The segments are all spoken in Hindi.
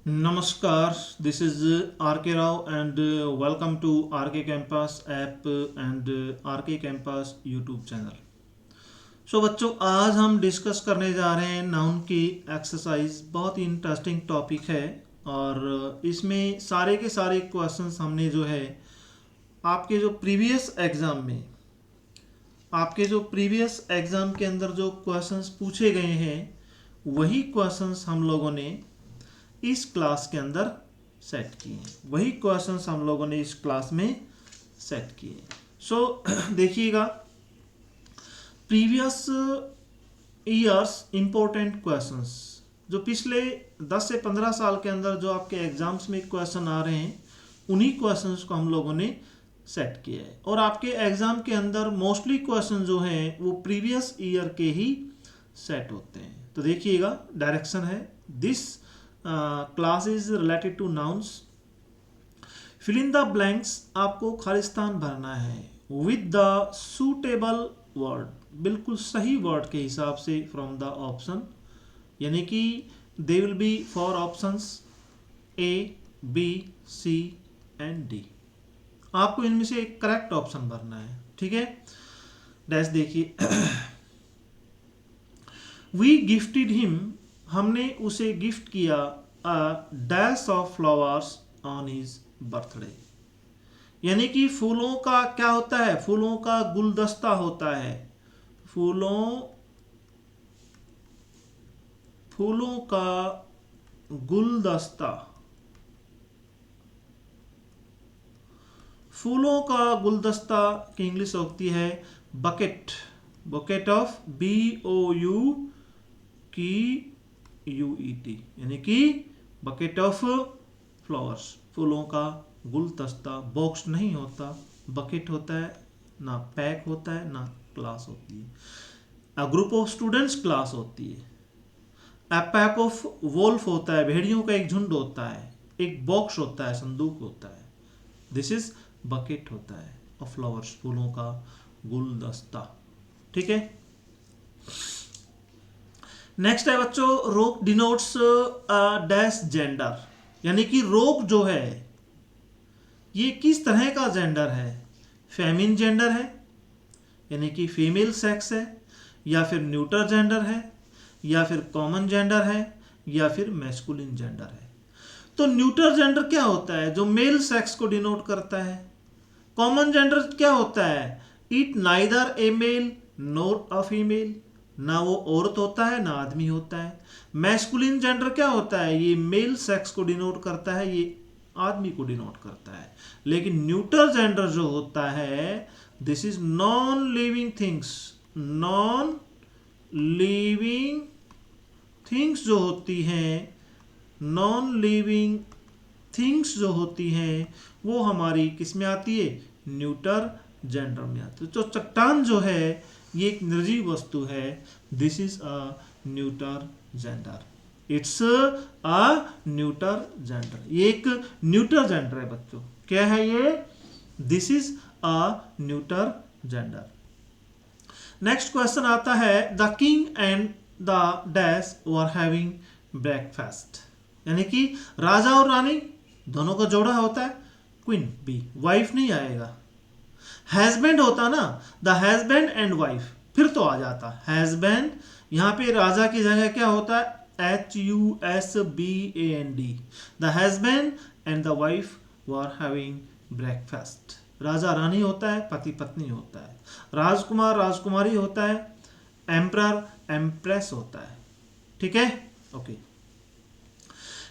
Namaskar, this is RK Rao and welcome to RK Campus app and RK Campus YouTube channel. बच्चों आज हम डिस्कस करने जा रहे हैं नाउन की एक्सरसाइज। बहुत ही इंटरेस्टिंग टॉपिक है और इसमें सारे के सारे क्वेश्चंस हमने जो है आपके जो प्रीवियस एग्ज़ाम के अंदर जो क्वेश्चंस पूछे गए हैं वही क्वेश्चंस हम लोगों ने इस क्लास के अंदर सेट किए हैं। वही क्वेश्चंस हम लोगों ने इस क्लास में सेट किए। देखिएगा, प्रीवियस ईयर्स इंपॉर्टेंट क्वेश्चंस जो पिछले 10 से 15 साल के अंदर जो आपके एग्जाम्स में क्वेश्चन आ रहे हैं उन्हीं क्वेश्चंस को हम लोगों ने सेट किया है। और आपके एग्जाम के अंदर मोस्टली क्वेश्चन जो हैं वो प्रीवियस ईयर के ही सेट होते हैं। तो देखिएगा, डायरेक्शन है this class is related to nouns. Fill in the blanks, आपको खालिस्तान भरना है विद द सूटेबल वर्ड, बिल्कुल सही वर्ड के हिसाब से फ्रॉम द ऑप्शन, यानी कि they will be 4 options A, B, C and D। आपको इनमें से एक करेक्ट ऑप्शन भरना है, ठीक है। डैश देखिए, वी गिफ्टेड हिम, हमने उसे गिफ्ट किया अ dash of flowers on his birthday, यानी कि फूलों का क्या होता है, फूलों का गुलदस्ता होता है। फूलों का गुलदस्ता, फूलों का गुलदस्ता की इंग्लिश होती है बकेट, बकेट ऑफ BOUQUET, यानी कि बकेट ऑफ फ्लावर्स, फूलों का गुलदस्ता। बॉक्स नहीं होता, बकेट होता है, ना पैक होता है ना क्लास होती है। A group of students class होती है। अ पैक ऑफ वोल्फ होता है, भेड़ियों का एक झुंड होता है। एक बॉक्स होता है, संदूक होता है। दिस इज बकेट होता है ऑफ फ्लावर्स, फूलों का गुलदस्ता, ठीक है। नेक्स्ट है बच्चों, रोक डिनोट्स डैश जेंडर, यानी कि रोक जो है ये किस तरह का जेंडर है। फेमिन जेंडर है, यानी कि फीमेल सेक्स है, या फिर न्यूटर जेंडर है, या फिर कॉमन जेंडर है, या फिर मैस्कुलिन जेंडर है। तो न्यूटर जेंडर क्या होता है, जो मेल सेक्स को डिनोट करता है। कॉमन जेंडर क्या होता है, it neither a male nor a female, ना वो औरत होता है ना आदमी होता है। मैस्कुलिन जेंडर क्या होता है, ये मेल सेक्स को डिनोट करता है, ये आदमी को डिनोट करता है। लेकिन न्यूटर जेंडर जो होता है, this is non living things, non living things जो होती हैं, नॉन लिविंग थिंग्स जो होती हैं वो हमारी किस में आती है, न्यूटर जेंडर में आती है। तो चट्टान जो है ये एक निर्जीव वस्तु है, this is a neuter gender, it's a neuter gender, ये एक न्यूटर जेंडर है बच्चों। क्या है ये, this is a neuter gender. Next question आता है, the king and the dash were having breakfast, यानी कि राजा और रानी दोनों का जोड़ा होता है। क्वीन बी, वाइफ नहीं आएगा। हैजबैंड होता ना, द हैजबैंड एंड वाइफ, फिर तो आ जाता हैजबैंड। यहाँ पे राजा की जगह क्या होता है, HUSBAND, the husband and the wife were having breakfast. राजा रानी होता है, पति पत्नी होता है। राजकुमार राजकुमारी होता है, एम्परर एम्प्रेस होता है, ठीक है, ओके।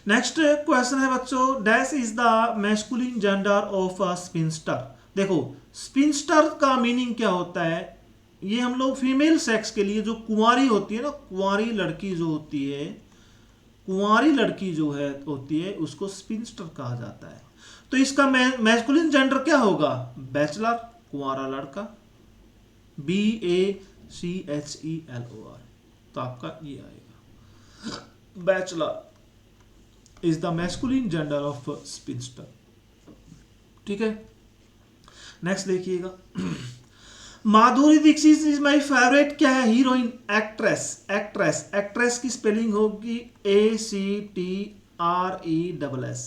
नेक्स्ट क्वेश्चन है बच्चों, dash is the masculine gender of a sphincter. देखो, स्पिंस्टर का मीनिंग क्या होता है, ये हम लोग फीमेल सेक्स के लिए जो कुंवारी होती है ना, कुंवारी लड़की जो होती है, कुंवारी लड़की जो है होती है उसको स्पिंस्टर कहा जाता है। तो इसका मैस्कुलिन जेंडर क्या होगा, बैचलर, कुंवारा लड़का, BACHELOR, तो आपका ये आएगा, bachelor is the masculine gender of sphincter, ठीक है। नेक्स्ट देखिएगा, माधुरी दीक्षित इज माई फेवरेट क्या है, हीरोइन, एक्ट्रेस, एक्ट्रेस, एक्ट्रेस की स्पेलिंग होगी RESS,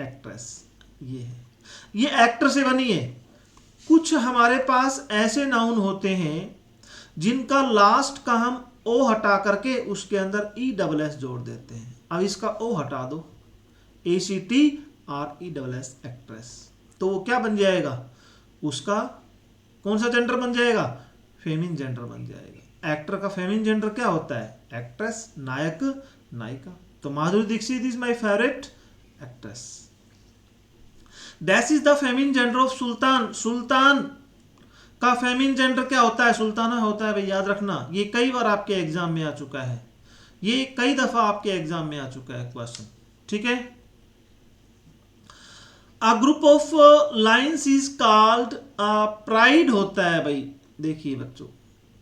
एक्ट्रेस। ये है, ये एक्टर से बनी है। कुछ हमारे पास ऐसे नाउन होते हैं जिनका लास्ट का हम ओ हटा करके उसके अंदर ESS जोड़ देते हैं। अब इसका ओ हटा दो, ACTRESS, एक्ट्रेस, तो वो क्या बन जाएगा, उसका कौन सा जेंडर बन जाएगा, फेमिन जेंडर बन जाएगा। एक्टर का फेमिन जेंडर क्या होता है, एक्ट्रेस, नायक, नायिका। तो Madhuri Dixit is my favourite actress. That is the feminine gender of Sultan. Sultan का फेमिन जेंडर क्या होता है, सुल्ताना होता है भाई, याद रखना। ये कई बार आपके एग्जाम में आ चुका है, ये कई दफा आपके एग्जाम में आ चुका है क्वेश्चन, ठीक है। A group of lines is called pride होता है भाई, देखिए बच्चों,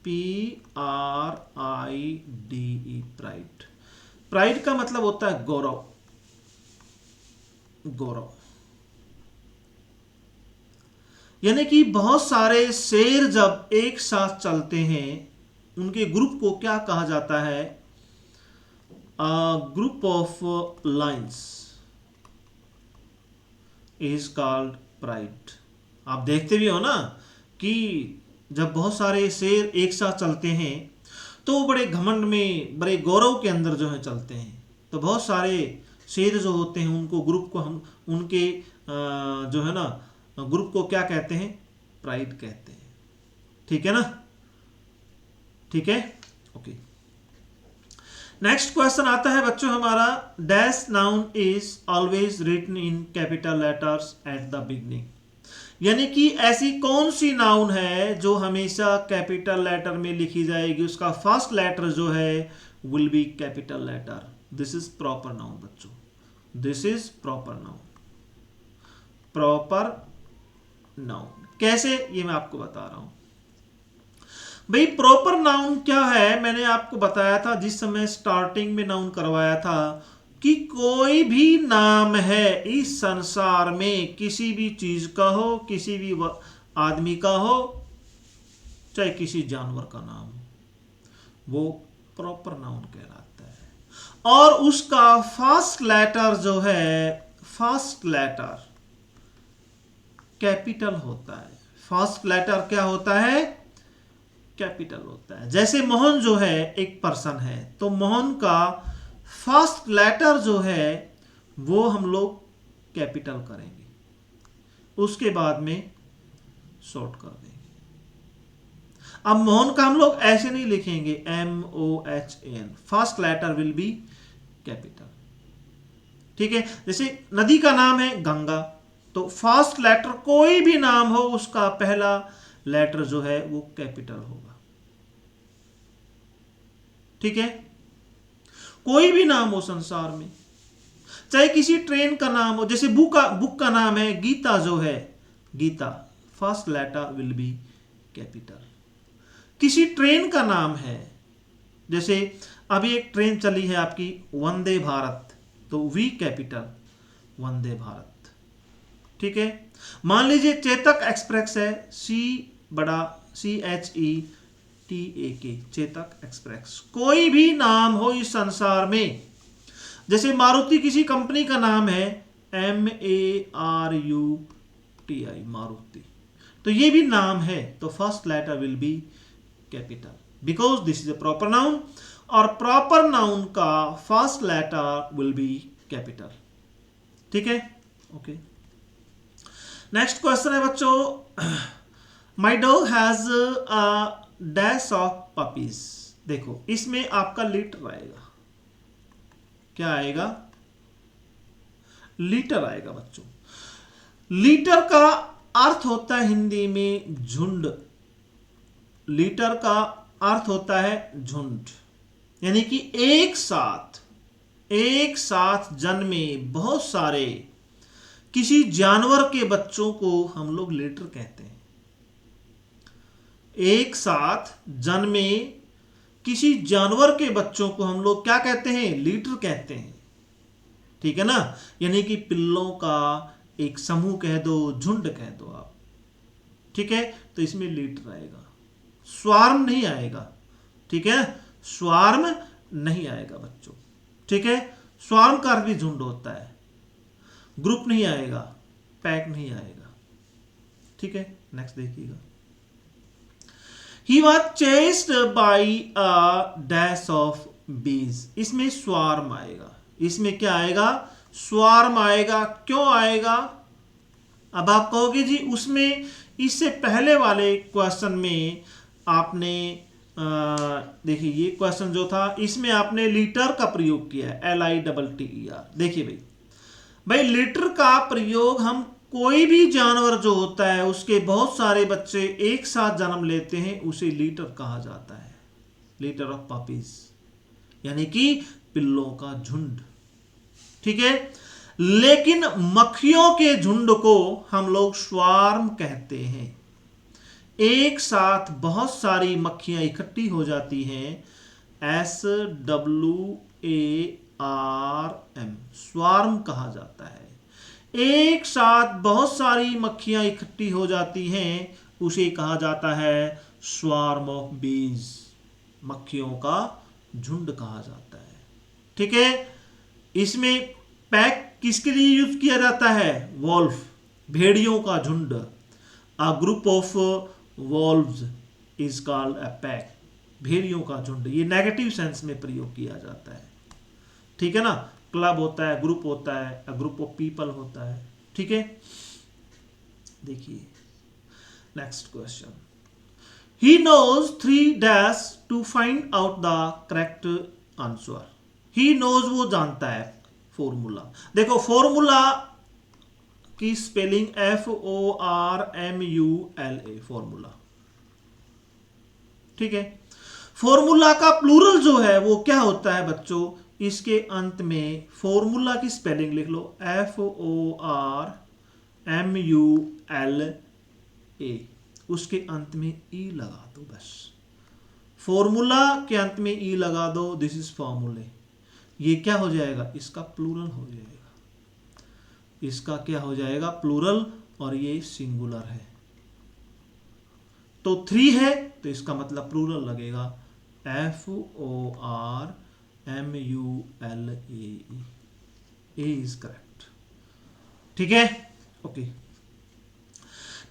PRIDE, प्राइड। प्राइड का मतलब होता है गौरव, गौरव। यानी कि बहुत सारे शेर जब एक साथ चलते हैं, उनके ग्रुप को क्या कहा जाता है, group of lines is called pride. आप देखते भी हो ना कि जब बहुत सारे शेर एक साथ चलते हैं तो वो बड़े घमंड में, बड़े गौरव के अंदर जो है चलते हैं। तो बहुत सारे शेर जो होते हैं उनको, ग्रुप को हम उनके जो है ना ग्रुप को क्या कहते हैं, प्राइड कहते हैं, ठीक है ना, ठीक है, ओके। नेक्स्ट क्वेश्चन आता है बच्चों हमारा, dash noun is always written in capital letters at the beginning. यानी कि ऐसी कौन सी नाउन है जो हमेशा कैपिटल लेटर में लिखी जाएगी, उसका फर्स्ट लेटर जो है will be capital letter. This is proper noun बच्चों, this is proper noun, proper noun. कैसे, ये मैं आपको बता रहा हूं भाई। प्रॉपर नाउन क्या है, मैंने आपको बताया था जिस समय स्टार्टिंग में नाउन करवाया था, कि कोई भी नाम है इस संसार में, किसी भी चीज का हो, किसी भी आदमी का हो, चाहे किसी जानवर का नाम हो, वो प्रॉपर नाउन कहलाता है। और उसका फर्स्ट लेटर जो है, फर्स्ट लेटर कैपिटल होता है। फर्स्ट लेटर क्या होता है, कैपिटल होता है। जैसे मोहन जो है एक पर्सन है, तो मोहन का फर्स्ट लेटर जो है वो हम लोग कैपिटल करेंगे, उसके बाद में शॉर्ट कर देंगे। अब मोहन का हम लोग ऐसे नहीं लिखेंगे MOHAN, first letter will be capital, ठीक है। जैसे नदी का नाम है गंगा, तो फर्स्ट लेटर कोई भी नाम हो उसका पहला लेटर जो है वो कैपिटल होगा, ठीक है। कोई भी नाम हो संसार में, चाहे किसी ट्रेन का नाम हो, जैसे बुक का नाम है गीता जो है, Gita, first letter will be capital. किसी ट्रेन का नाम है, जैसे अभी एक ट्रेन चली है आपकी वंदे भारत, तो वी कैपिटल, वंदे भारत, ठीक है। मान लीजिए चेतक एक्सप्रेस है, CHETAK, चेतक एक्सप्रेस। कोई भी नाम हो इस संसार में, जैसे मारुति किसी कंपनी का नाम है MARUTI, मारुति, तो ये भी नाम है, तो first letter will be capital, because this is a proper noun, और प्रॉपर नाउन का first letter will be capital, ठीक है, ओके। नेक्स्ट क्वेश्चन है बच्चों, my dog has a dash of puppies. देखो इसमें आपका लीटर आएगा, क्या आएगा, लीटर आएगा बच्चों। लीटर का अर्थ होता है हिंदी में झुंड, लीटर का अर्थ होता है झुंड, यानी कि एक साथ जन्मे बहुत सारे किसी जानवर के बच्चों को हम लोग लीटर कहते हैं। एक साथ जन्मे किसी जानवर के बच्चों को हम लोग क्या कहते हैं, लीटर कहते हैं, ठीक है ना। यानी कि पिल्लों का एक समूह कह दो, झुंड कह दो आप, ठीक है। तो इसमें लीटर आएगा, स्वार्म नहीं आएगा, ठीक है, स्वार्म नहीं आएगा बच्चों, ठीक है। स्वार्म का भी झुंड होता है, ग्रुप नहीं आएगा, पैक नहीं आएगा। ठीक है, नेक्स्ट देखिएगा। He was chased by a dash of bees। इसमें स्वार्म आएगा, इसमें क्या आएगा, स्वार्म आएगा। क्यों आएगा? अब आप कहोगे जी उसमें इससे पहले वाले क्वेश्चन में आपने देखिए ये क्वेश्चन जो था इसमें आपने लीटर का प्रयोग किया है, LITTER। देखिए भाई लीटर का प्रयोग हम कोई भी जानवर जो होता है उसके बहुत सारे बच्चे एक साथ जन्म लेते हैं उसे लीटर कहा जाता है, लीटर ऑफ पपीज, यानी कि पिल्लों का झुंड। ठीक है, लेकिन मक्खियों के झुंड को हम लोग स्वार्म कहते हैं। एक साथ बहुत सारी मक्खियां इकट्ठी हो जाती हैं, SWARM, स्वार्म कहा जाता है। एक साथ बहुत सारी मक्खियां इकट्ठी हो जाती हैं, उसे कहा जाता है स्वार्म ऑफ बीज, मक्खियों का झुंड कहा जाता है। ठीक है, इसमें पैक किसके लिए यूज किया जाता है, वॉल्फ, भेड़ियों का झुंड। A group of valves is called a pack, भेड़ियों का झुंड, ये नेगेटिव सेंस में प्रयोग किया जाता है। ठीक है ना, क्लब होता है, ग्रुप होता है, अ ग्रुप ऑफ पीपल होता है। ठीक है, देखिए next question. He knows 3 dash to find out the correct answer. He knows वो जानता है, फॉर्मूला देखो, फॉर्मूला की स्पेलिंग FORMULA, फॉर्मूला। ठीक है, फॉर्मूला का प्लूरल जो है वो क्या होता है बच्चों, इसके अंत में फॉर्मूला की स्पेलिंग लिख लो, FORMULA, उसके अंत में ई लगा दो, बस फॉर्मूला के अंत में ई लगा दो, दिस इज फॉर्मूले। ये क्या हो जाएगा, इसका प्लूरल हो जाएगा, इसका क्या हो जाएगा, प्लूरल, और ये सिंगुलर है। तो 3 है तो इसका मतलब प्लूरल लगेगा, FORMULAE, ए इज करेक्ट। ठीक है, ओके।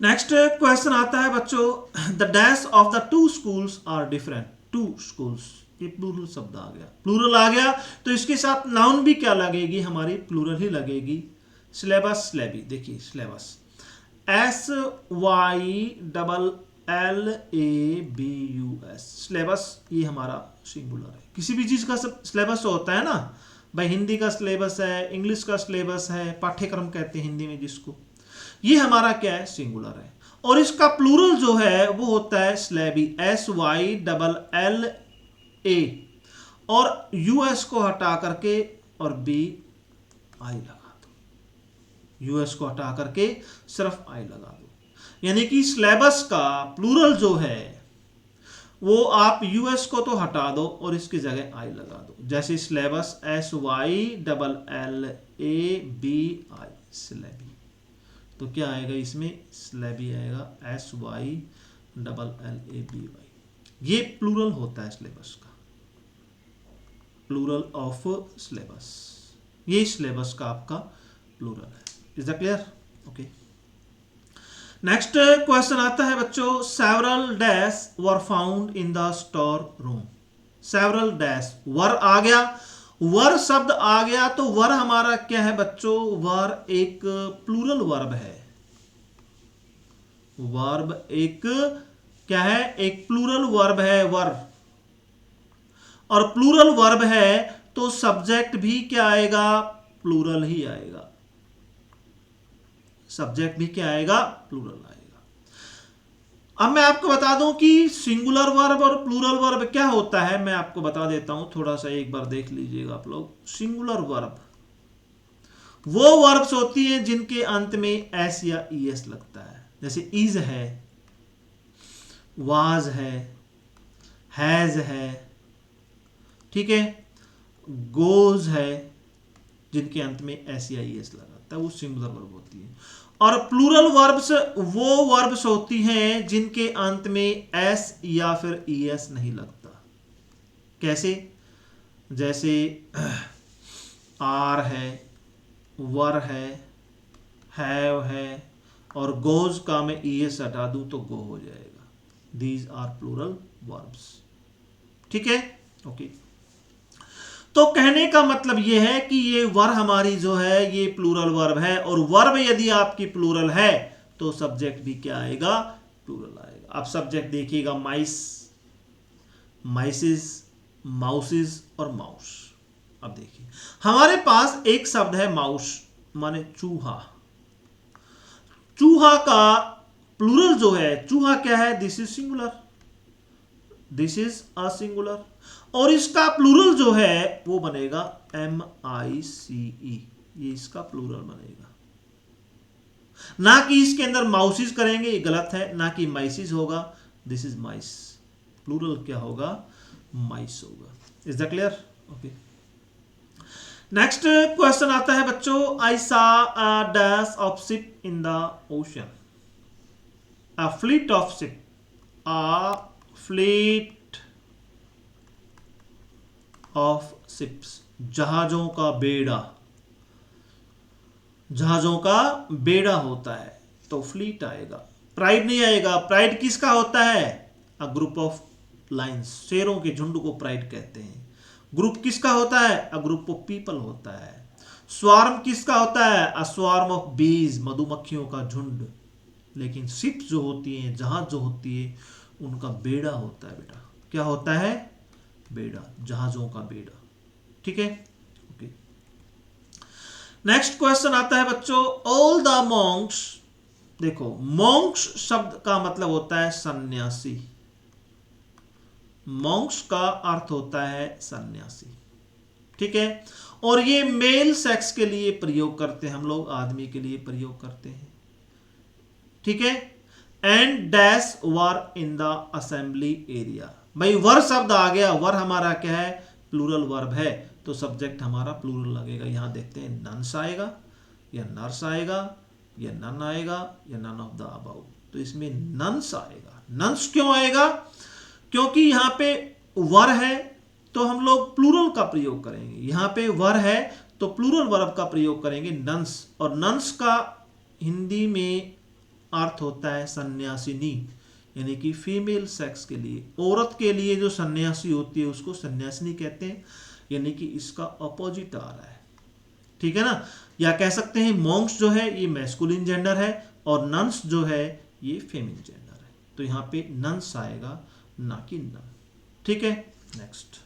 नेक्स्ट क्वेश्चन आता है बच्चों, the dash of the 2 schools are different. 2 schools, ये प्लूरल शब्द आ गया, प्लूरल आ गया तो इसके साथ नाउन भी क्या लगेगी, हमारी प्लूरल ही लगेगी। सिलेबस, स्लेबी, देखिए सिलेबस, SYLLABUS, सिलेबस, ये हमारा सिंगुलर है। किसी भी चीज का सिलेबस होता है ना भाई, हिंदी का सिलेबस है, इंग्लिश का सिलेबस है, पाठ्यक्रम कहते हैं हिंदी में जिसको, ये हमारा क्या है, सिंगुलर है। और इसका प्लूरल जो है वो होता है स्लेबी, SYLLA, और US को हटा करके और BI लगा दो, US को हटा करके सिर्फ I लगा दो, यानी कि सिलेबस का प्लूरल जो है वो आप US को तो हटा दो और इसकी जगह I लगा दो। जैसे सिलेबस SYLLABI, स्लेबी, तो क्या आएगा इसमें, स्लेबी आएगा, SYLLABY। ये प्लूरल होता है सिलेबस का, प्लूरल ऑफ सिलेबस, ये सिलेबस का आपका प्लूरल है। Is that clear? Okay. Next question आता है बच्चों, several dash were found in the store room. Several dash, were आ गया, वर शब्द आ गया तो वर हमारा क्या है बच्चों, वर एक प्लूरल वर्ब है। वर्ब एक क्या है, एक प्लूरल वर्ब है, वर, और प्लूरल वर्ब है तो सब्जेक्ट भी क्या आएगा, प्लूरल ही आएगा, सब्जेक्ट भी क्या आएगा, प्लूरल आएगा। अब मैं आपको बता दूं कि सिंगुलर वर्ब और प्लूरल वर्ब क्या होता है, मैं आपको बता देता हूं, थोड़ा सा एक बार देख लीजिएगा आप लोग। सिंगुलर वर्ब वो वर्ब्स होती हैं जिनके अंत में एस या ईएस लगता है, जैसे इज है, वाज है, हैज है, ठीक है, गोज है, जिनके अंत में एस या ईएस लगाता है, वो सिंगुलर वर्ब होती है। और प्लूरल वर्ब्स वो वर्ब्स होती हैं जिनके अंत में एस या फिर ईएस नहीं लगता। कैसे? जैसे आर है, वर है, हैव है, और गोज का मैं ईएस हटा दूं तो गो हो जाएगा। These are plural verbs. ठीक है, ओके। तो कहने का मतलब यह है कि ये वर हमारी जो है ये प्लूरल वर्ब है, और वर्ब यदि आपकी प्लूरल है तो सब्जेक्ट भी क्या आएगा, प्लूरल आएगा। अब सब्जेक्ट देखिएगा, माइस, माइसिस, माउसिस और माउस। अब देखिए हमारे पास एक शब्द है माउस, माने चूहा। चूहा का प्लूरल जो है, चूहा क्या है, this is singular, this is a singular, और इसका प्लूरल जो है वो बनेगा MICE, ये इसका प्लूरल बनेगा। ना कि इसके अंदर माउसिस करेंगे, ये गलत है, ना कि माइसिस होगा, दिस इज माइस, प्लूरल क्या होगा, माइस होगा। Is that clear? Okay. Next question आता है बच्चों, आई सा अ dash of ship in the ocean, a fleet of ship, a fleet of ships, जहाजों का बेड़ा, जहाजों का बेड़ा होता है तो फ्लीट आएगा, प्राइड नहीं आएगा। प्राइड किसका होता है, अ ग्रुप ऑफ लाइन्स, शेरों के झुंड को प्राइड कहते हैं। ग्रुप किसका होता है, अ ग्रुप ऑफ पीपल होता है। स्वार्म किसका होता है, अ स्वार्म ऑफ बीज, मधुमक्खियों का झुंड। लेकिन शिप जो होती है, जहाज जो होती है, उनका बेड़ा होता है बेटा। क्या होता है, बेड़ा, जहाजों का बेड़ा। ठीक है, ओके। नेक्स्ट क्वेश्चन आता है बच्चों, ऑल द मॉन्क्स, देखो मॉन्क्स शब्द का मतलब होता है सन्यासी, मॉन्क्स का अर्थ होता है सन्यासी। ठीक है, और ये मेल सेक्स के लिए प्रयोग करते हैं हम लोग, आदमी के लिए प्रयोग करते हैं। ठीक है, and dash were in the assembly area, भाई वर शब्द आ गया, वर हमारा क्या है, प्लूरल वर्ब है, तो सब्जेक्ट हमारा प्लूरल लगेगा। यहां देखते हैं नन्स आएगा या नर्स आएगा या नन आएगा या नन ऑफ द अबाउ, तो इसमें नन्स आएगा। नन्स क्यों आएगा, क्योंकि यहां पे वर है तो हम लोग प्लूरल का प्रयोग करेंगे, यहां पे वर है तो प्लूरल वर्ब का प्रयोग करेंगे, नन्स। और नन्स का हिंदी में अर्थ होता है सन्यासिनी, यानी कि फीमेल सेक्स के लिए, औरत के लिए जो सन्यासी होती है उसको सन्यासिनी कहते हैं, यानी कि इसका अपोजिट आ रहा है। ठीक है ना, या कह सकते हैं मॉन्क्स जो है ये मैस्कुलिन जेंडर है और नन्स जो है ये फेमिनिन जेंडर है, तो यहां पे नन्स आएगा ना कि नन। ठीक है, next,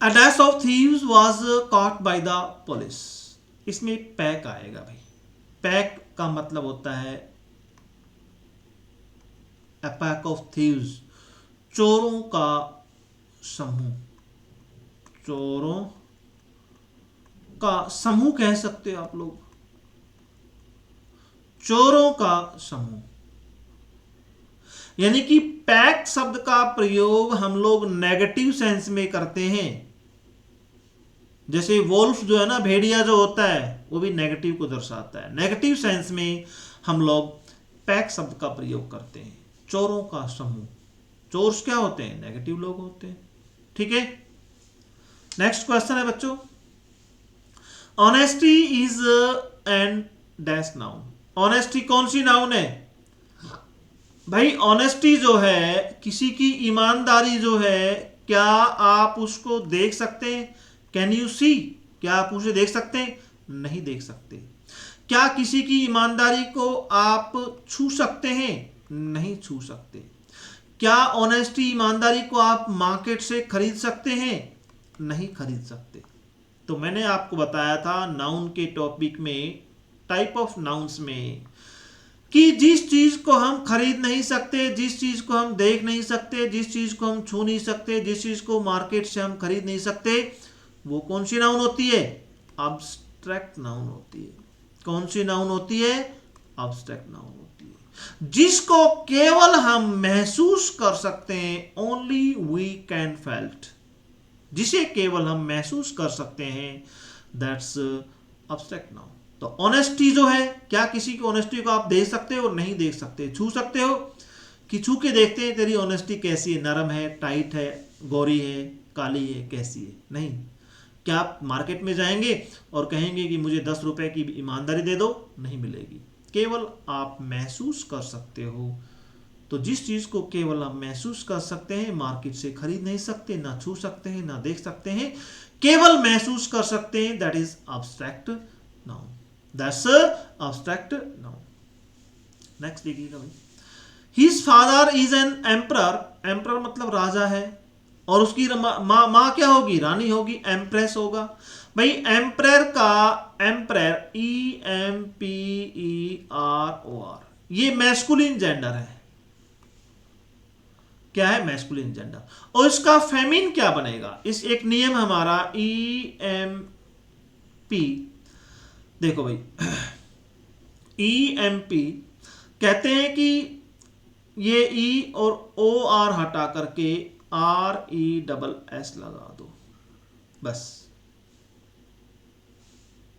a dash of thieves was caught by the police, इसमें पैक आएगा भाई। पैक का मतलब होता है a pack of thieves, चोरों का समूह, चोरों का समूह कह सकते हो आप लोग, चोरों का समूह। यानी कि पैक शब्द का प्रयोग हम लोग नेगेटिव सेंस में करते हैं, जैसे वोल्फ जो है ना, भेड़िया जो होता है वो भी नेगेटिव को दर्शाता है। नेगेटिव सेंस में हम लोग पैक शब्द का प्रयोग करते हैं, चोरों का समूह। चोर्स क्या होते हैं, नेगेटिव लोग होते हैं। ठीक है, नेक्स्ट क्वेश्चन है बच्चों, honesty is and dash noun, honesty कौन सी नाउन है भाई, ऑनेस्टी जो है किसी की ईमानदारी जो है, क्या आप उसको देख सकते हैं, कैन यू सी, क्या आप उसे देख सकते हैं, नहीं देख सकते। क्या किसी की ईमानदारी को आप छू सकते हैं, नहीं छू सकते। क्या ऑनेस्टी, ईमानदारी को आप मार्केट से खरीद सकते हैं, नहीं खरीद सकते। तो मैंने आपको बताया था नाउन के टॉपिक में, टाइप ऑफ नाउन्स में, कि जिस चीज को हम खरीद नहीं सकते, जिस चीज को हम देख नहीं सकते, जिस चीज को हम छू नहीं सकते, जिस चीज को मार्केट से हम खरीद नहीं सकते, वो कौन सी नाउन होती है, अब्स्ट्रैक्ट नाउन होती है। कौन सी नाउन होती है, अब्स्ट्रैक्ट नाउन होती है। जिसको केवल हम महसूस कर सकते हैं, ओनली वी कैन फेल्ट, जिसे केवल हम महसूस कर सकते हैं, दैट्स अब्स्ट्रैक्ट नाउन। तो ऑनेस्टी जो है, क्या किसी की ऑनेस्टी को आप देख सकते हो, नहीं देख सकते। छू सकते हो कि छू के देखते हैं तेरी ऑनेस्टी कैसी है, नरम है, टाइट है, गोरी है, काली है, कैसी है, नहीं। क्या आप मार्केट में जाएंगे और कहेंगे कि मुझे 10 रुपए की ईमानदारी दे दो? नहीं मिलेगी। केवल आप महसूस कर सकते हो। तो जिस चीज को केवल आप महसूस कर सकते हैं, मार्केट से खरीद नहीं सकते, ना छू सकते हैं, ना देख सकते हैं, केवल महसूस कर सकते हैं, that is abstract noun. That's abstract noun. Next देखिएगा भाई, his father is an emperor. Emperor मतलब राजा है, और उसकी माँ क्या होगी? रानी होगी, एम्प्रेस होगा। भाई एम्परर का एम्परर EMPEROR, ये मैस्कुलिन जेंडर है। क्या है? Masculine gender. और इसका फेमिन क्या बनेगा? इस एक नियम हमारा EMP, देखो भाई EMP कहते हैं कि ये E और OR हटा करके RESS लगा दो, बस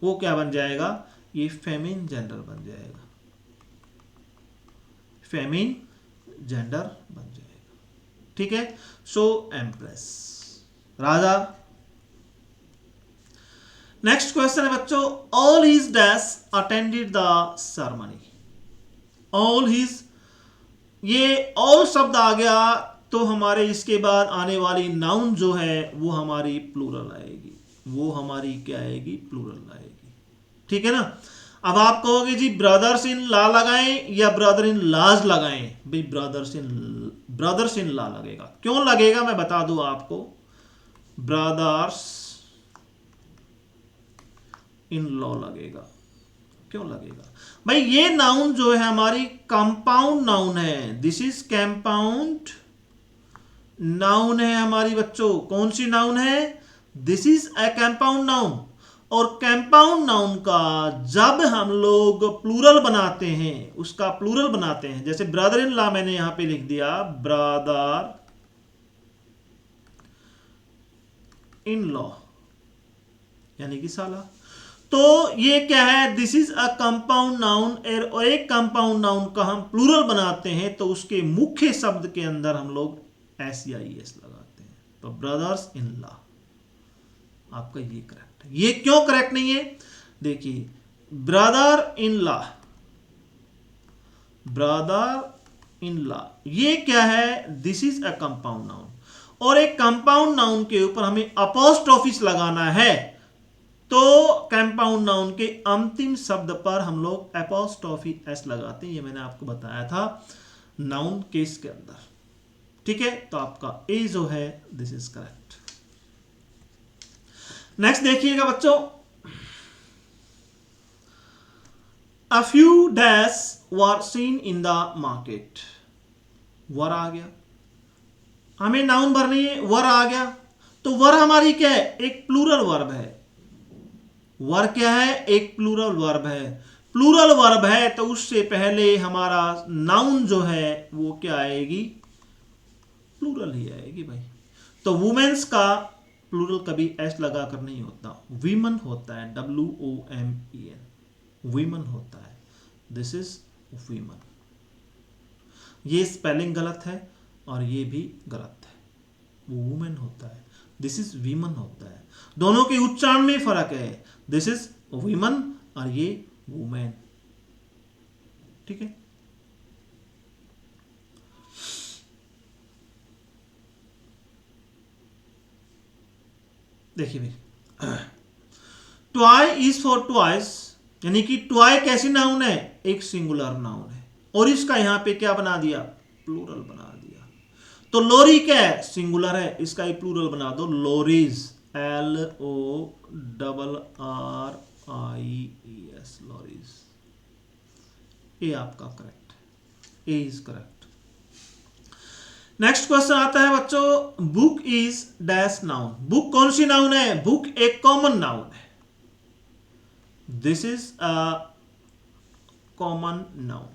वो क्या बन जाएगा? ये फेमिन जेंडर बन जाएगा, फेमिन जेंडर बन जाएगा। ठीक है, सो एम्प्रेस, राजा। नेक्स्ट क्वेश्चन है बच्चों, all his dash attended the ceremony. All his, ये ऑल शब्द आ गया तो हमारे इसके बाद आने वाली नाउन जो है वो हमारी प्लूरल आएगी। वो हमारी क्या आएगी? प्लूरल आएगी। ठीक है ना। अब आप कहोगे जी ब्रदर्स इन लॉ लगाएं या ब्रदर इन लॉज लगाएं? भाई ब्रदर्स इन लॉ लगेगा। क्यों लगेगा मैं बता दूं आपको। ब्रदर्स इन लॉ लगेगा। क्यों लगेगा भाई? ये नाउन जो है हमारी कंपाउंड नाउन है। दिस इज कंपाउंड नाउन है हमारी बच्चों। कौन सी नाउन है? This is a compound noun. और कंपाउंड नाउन का जब हम लोग प्लूरल बनाते हैं, उसका प्लूरल बनाते हैं, जैसे ब्रदर इन लॉ मैंने यहां पे लिख दिया, ब्रदर इन लॉ यानी कि साला। तो ये क्या है? This is a compound noun. और एक कंपाउंड नाउन का हम प्लूरल बनाते हैं तो उसके मुख्य शब्द के अंदर हम लोग SEIS लगाते हैं। तो ब्रदर्स इन लॉ, आपका ये करेक्ट है। ये क्यों करेक्ट नहीं है? देखिए, brother in law, brother in law, ये क्या है? This is a compound noun. और एक कंपाउंड नाउन के ऊपर हमें अपोस्ट्रोफिस लगाना है, तो कंपाउंड नाउन के अंतिम शब्द पर हम लोग एपोस्ट्रोफी S लगाते हैं। ये मैंने आपको बताया था नाउन केस के अंदर। ठीक है, तो आपका ए जो है दिस इज करेक्ट। नेक्स्ट देखिएगा बच्चों, a few dash were seen in the market. Were आ गया, हमें नाउन भरनी है, वर आ गया। तो वर हमारी क्या है? एक प्लूरल वर्ब है। वर क्या है? एक प्लूरल वर्ब है। प्लूरल वर्ब है तो उससे पहले हमारा नाउन जो है वो क्या आएगी? प्लूरल ही आएगी भाई। तो वुमेन्स का प्लूरल कभी S लगा कर नहीं होता, वीमन होता है, WOMEN, वीमन होता है। This is women. ये स्पेलिंग गलत है और ये भी गलत है। वो वुमेन होता है, दिस इज वीमन होता है। दोनों के उच्चारण में फर्क है। दिस इज वीमन और ये वुमेन। ठीक है, देखिए भाई, ट्वाई इज फॉर ट्वाइस, यानी कि ट्वाई कैसी नाउन है? एक सिंगुलर नाउन है, और इसका यहां पे क्या बना दिया? प्लूरल बना दिया। तो लोरी क्या है? सिंगुलर है, इसका ही प्लूरल बना दो, लोरीज, LORRIES, लोरीज। ये आपका करेक्ट है, ए इज करेक्ट। नेक्स्ट क्वेश्चन आता है बच्चों, book is dash noun. Book कौन सी नाउन है? बुक एक कॉमन नाउन है। This is a common noun.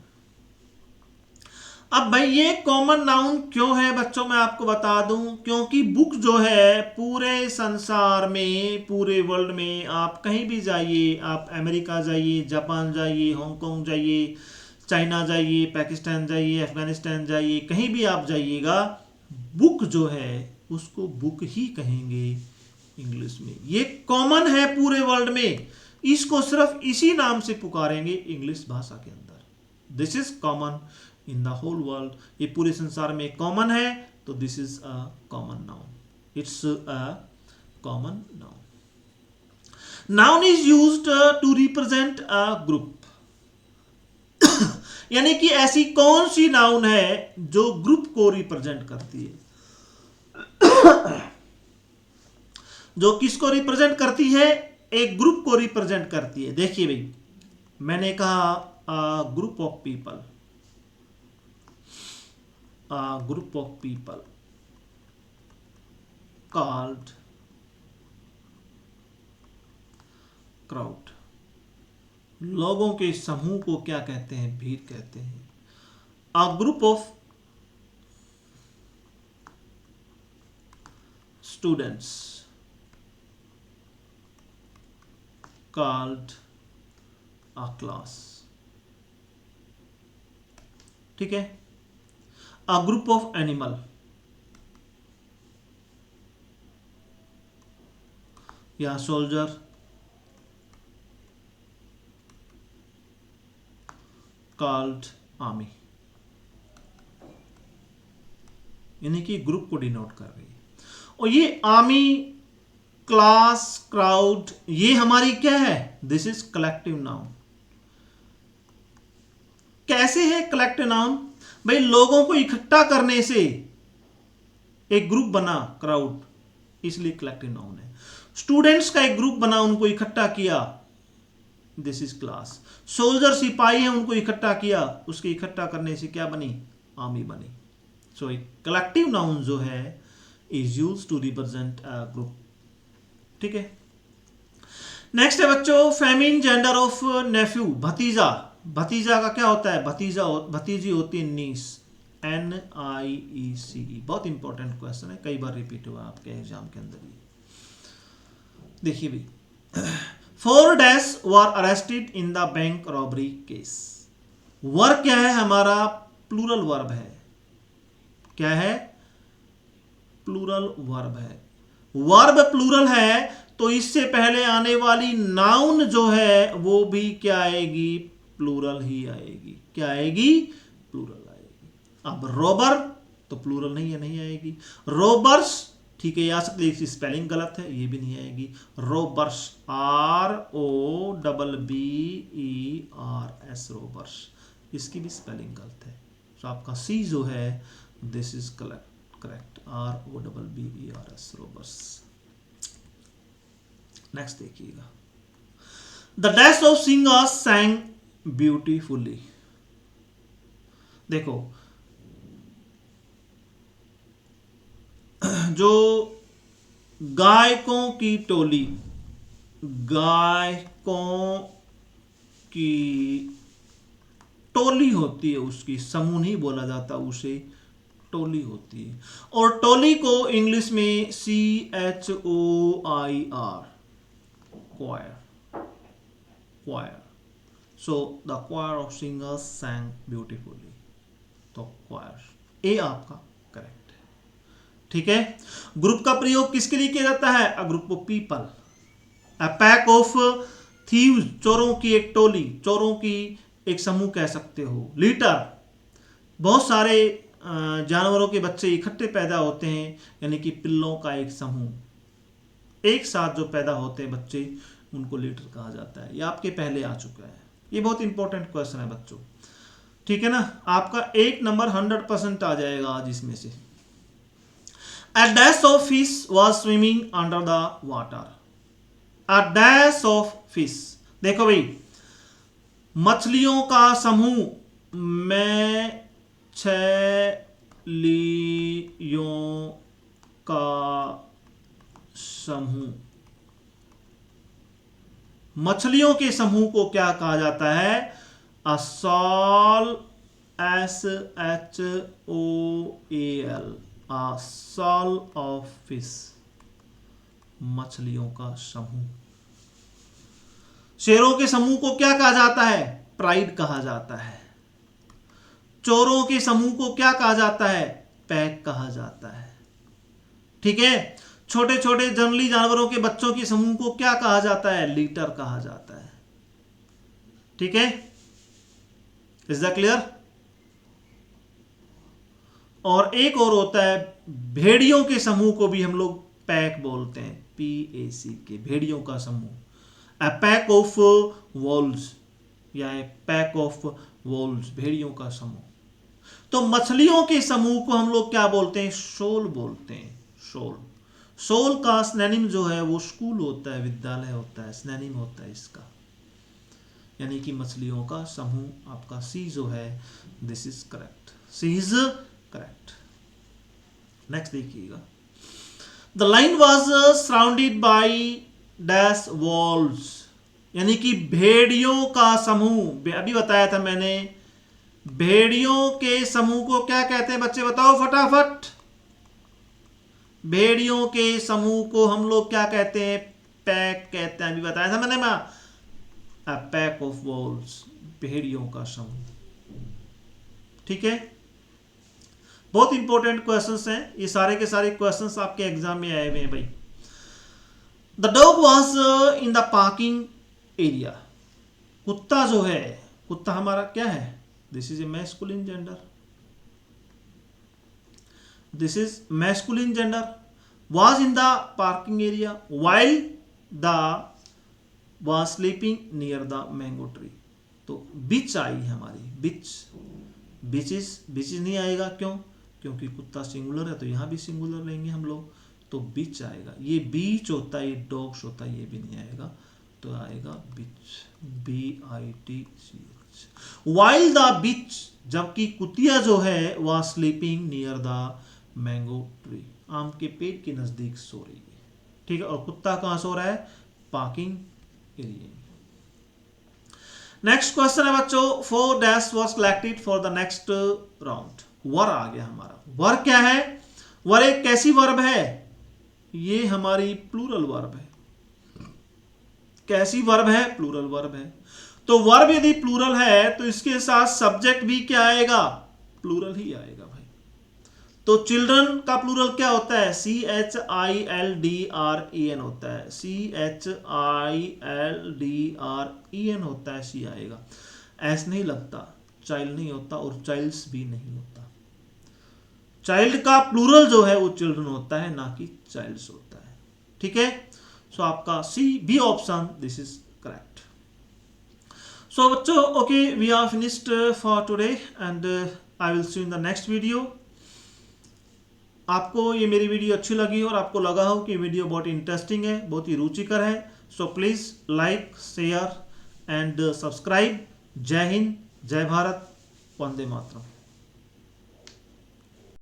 अब भाई ये कॉमन नाउन क्यों है बच्चों? मैं आपको बता दूं, क्योंकि बुक जो है पूरे संसार में, पूरे वर्ल्ड में आप कहीं भी जाइए, आप अमेरिका जाइए, जापान जाइए, हांगकांग जाइए, चाइना जाइए, पाकिस्तान जाइए, अफगानिस्तान जाइए, कहीं भी आप जाइएगा, बुक जो है उसको बुक ही कहेंगे। इंग्लिश में। ये कॉमन है पूरे वर्ल्ड में, इसको सिर्फ इसी नाम से पुकारेंगे इंग्लिश भाषा के अंदर। This is common in the whole world, ये पूरे संसार में कॉमन है, तो this is a common noun, it's a common noun. Noun is used to represent a group. यानी कि ऐसी कौन सी नाउन है जो ग्रुप को रिप्रेजेंट करती है? जो किसको रिप्रेजेंट करती है? एक ग्रुप को रिप्रेजेंट करती है। देखिए भाई, मैंने कहा group of people, group of people called crowd. लोगों के समूह को क्या कहते हैं? भीड़ कहते हैं। A group of students called a class। ठीक है। a group of animal या soldier called army, यानी कि ग्रुप को डिनोट कर रही है। और ये आर्मी, क्लास, क्राउड, ये हमारी क्या है? This is collective noun. कैसे है कलेक्टिव नाउन? भाई लोगों को इकट्ठा करने से एक ग्रुप बना क्राउड, इसलिए कलेक्टिव नाउन है। स्टूडेंट्स का एक ग्रुप बना, उनको इकट्ठा किया, दिस इज क्लास। सोल्जर सिपाही है, उनको इकट्ठा किया, उसके इकट्ठा करने से क्या बनी? आर्मी बनी। सो एक कलेक्टिव नाउन जो है is use to represent a group. ठीक है। नेक्स्ट है बच्चों, फेमिन जेंडर ऑफ नेफ्यू, भतीजा। भतीजा का क्या होता है? भतीजी होती है नीस, NIECE। बहुत इंपॉर्टेंट क्वेश्चन है, कई बार रिपीट हुआ आपके एग्जाम के अंदर ही। देखिए भी, 4 dash were arrested in the bank robbery case. Verb क्या है हमारा? प्लूरल वर्ब है। क्या है? प्लूरल वर्ब है। वर्ब प्लूरल है तो इससे पहले आने वाली नाउन जो है वो भी क्या आएगी? प्लूरल ही आएगी। क्या आएगी? प्लूरल आएगी। अब रोबर तो प्लूरल नहीं है, नहीं आएगी। रोबर्स ठीक है, आ सकती है, इसकी स्पेलिंग गलत है, ये भी नहीं आएगी। रोबर्स, ROBBERS, रोबर्स, इसकी भी स्पेलिंग गलत है। तो आपका सी जो है this is correct, ROBBERS, robbers. Next देखिएगा, the dash of singers sang beautifully. देखो, जो गायकों की टोली, गायकों की टोली होती है, उसकी समूह नहीं बोला जाता, उसे टोली होती है। और टोली को इंग्लिश में CHOIR, choir, choir। So the choir of singers sang beautifully, तो choir, ए आपका करेक्ट है। ठीक है। ग्रुप का प्रयोग किसके लिए किया जाता है? A group of people, a pack of thieves, चोरों की एक टोली, चोरों की एक समूह कह सकते हो। लीटर, बहुत सारे जानवरों के बच्चे इकट्ठे पैदा होते हैं, यानी कि पिल्लों का एक समूह, एक साथ जो पैदा होते हैं बच्चे, उनको लीटर कहा जाता है। ये आपके पहले आ चुका है, ये बहुत इंपॉर्टेंट क्वेश्चन है बच्चों। ठीक है ना, आपका 1 नंबर 100% आ जाएगा आज इसमें से। A dash of fish was swimming under the water, a dash of fish। देखो भाई, मछलियों का समूह, मछलियों का समूह, मछलियों के समूह को क्या कहा जाता है? A shoal, SHOAL, a shoal of fish, मछलियों का समूह। शेरों के समूह को क्या कहा जाता है? प्राइड कहा जाता है। चोरों के समूह को क्या कहा जाता है? पैक कहा जाता है। ठीक है, छोटे छोटे जंगली जानवरों के बच्चों के समूह को क्या कहा जाता है? लीटर कहा जाता है। ठीक है, इज दैट क्लियर? और एक और होता है भेड़ियों के समूह को भी हम लोग पैक बोलते हैं, PACK, भेड़ियों का समूह। अ पैक ऑफ वॉल्स या पैक ऑफ वॉल्स, भेड़ियों का समूह। तो मछलियों के समूह को हम लोग क्या बोलते हैं? शोल बोलते हैं, शोल। शोल का स्नैनिम जो है वो स्कूल होता है, विद्यालय होता है, स्नैनिम होता है इसका, यानी कि मछलियों का समूह। आपका सी जो है, this is correct, C is correct. Next देखिएगा, the lion was surrounded by dash wolves, यानी कि भेड़ियों का समूह। अभी बताया था मैंने, भेड़ियों के समूह को क्या कहते हैं बच्चे? बताओ फटाफट। भेड़ियों के समूह को हम लोग क्या कहते हैं? पैक कहते हैं। अभी बताया था मैंने, अ पैक ऑफ वॉल्स, भेड़ियों का समूह। ठीक है, बहुत इंपॉर्टेंट क्वेश्चंस हैं ये, सारे के सारे क्वेश्चंस आपके एग्जाम में आए हुए हैं भाई। The dog was in the parking area, कुत्ता जो है, कुत्ता हमारा क्या है? This is a masculine gender, this is masculine gender. Was in the parking area while the was sleeping near the mango tree. तो बिच आई हमारी, बिच, बिचेस नहीं आएगा, क्यों? क्योंकि कुत्ता सिंगुलर है, तो यहाँ भी सिंगुलर लेंगे हम लोग, तो बिच आएगा। ये बीच होता है, ये डॉग्स होता है, ये भी नहीं आएगा, तो आएगा बिच, BITCH। वाइल द बिच, जबकि कुतिया जो है वह sleeping near the mango tree, आम के पेड़ के नजदीक सो रही है। ठीक है, और कुत्ता कहाँ सो रहा है? Parking area. नेक्स्ट क्वेश्चन है बच्चों, 4 dash was collected for the next round. Were आ गया हमारा। वर क्या है? वर एक कैसी वर्ब है? ये हमारी प्लूरल वर्ब है। कैसी वर्ब है? प्लूरल वर्ब है। तो वर्ब यदि प्लूरल है तो इसके साथ सब्जेक्ट भी क्या आएगा? प्लूरल ही आएगा भाई। तो चिल्ड्रन का प्लूरल क्या होता है? CHILDREN होता है, CHILDREN होता है, सी आएगा। एस नहीं लगता, चाइल्ड नहीं होता, और चाइल्ड्स भी नहीं होता। चाइल्ड का प्लूरल जो है वो चिल्ड्रन होता है, ना कि चाइल्ड्स होता है। ठीक है, सो आपका B option, this is correct. So बच्चों, okay, we are finished for today and I will see in the next video. आपको ये मेरी वीडियो अच्छी लगी और आपको लगा हो कि वीडियो बहुत इंटरेस्टिंग है, बहुत ही रुचिकर है, so please like, share and subscribe. जय हिंद, जय भारत, वंदे मातरम।